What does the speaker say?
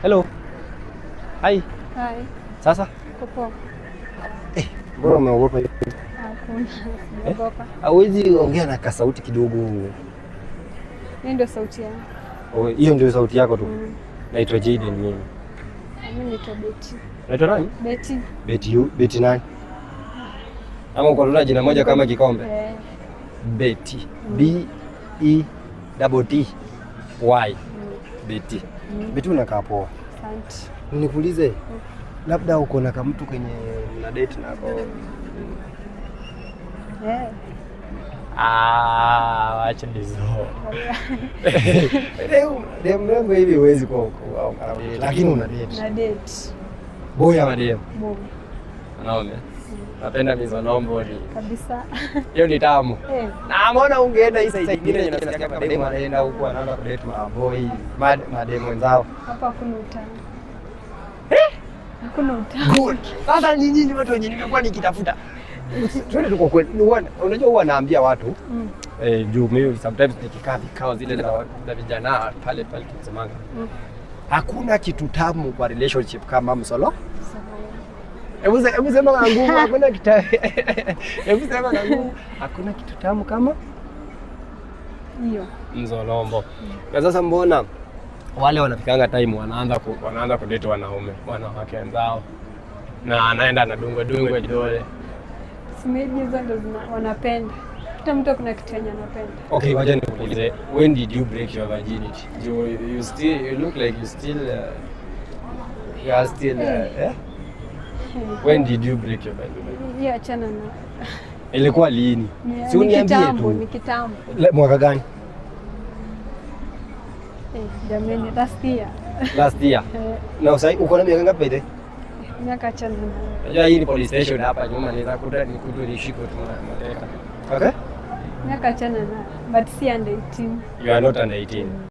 Hello. Hi. Hi. Sasa? Popo. Mbona umeogopa hivi? Hakuna. Naogopa. Hauwezi ongea na kasauti kidogo. Hiyo ndio sauti yangu. Oh, hiyo ndio sauti yako tu. Naitwa Jaden mimi. Mimi naitwa Betty. Naitwa nani? Betty. Betty nani? Ama uko na jina moja kama kikombe? Betty. B-E-T-T Y. Betty. Betty unakaa poa. Asante. Nikuulize. Labda uko na mtu kwenye mna date nako. Wacha hizo. Ndio mrembo hivi huwezi kwa lakini una date. Na date. Boya madem. Boy. Naona. Napenda mizonombo kabisa. Hiyo ni tamu. Na mbona ungeenda hii side nyingine inasikia kama demo anaenda huko anaanza kudate na boy, madem wenzao. Hapa hakuna utamu. Hakuna utamu. Good. Sasa nyinyi watu wenyewe nimekuwa nikitafuta. Twende tuko kweli. Unajua huwa naambia watu juu mimi sometimes nikikaa vikao zile za vijana pale tukisemanga. Hakuna kitu tamu kwa relationship kama msolo. Hebu sema na nguvu hakuna kitu. Hebu sema na nguvu hakuna kitu tamu kama hiyo. Mzolombo. Na sasa mbona wale wanafikanga time wanaanza kudate wanawake wenzao. Na anaenda na dungwe dole. Maybe hizo ndo wanapenda. Kila mtu kuna kitu yenye anapenda. Okay, wacha nikuulize, when did you break your virginity? You look like you are still When did you break your virginity? Hiyo achana na. Ilikuwa lini? Si uniambie tu. Ni kitambo. Mwaka gani? Jamani, last year. Na sasa uko na miaka ngapi ile? Miaka achana na. Unajua hii ni police station hapa nyuma naweza nikuta nishiko tu mateka. Okay? Miaka achana na. But si under 18. You are not under 18.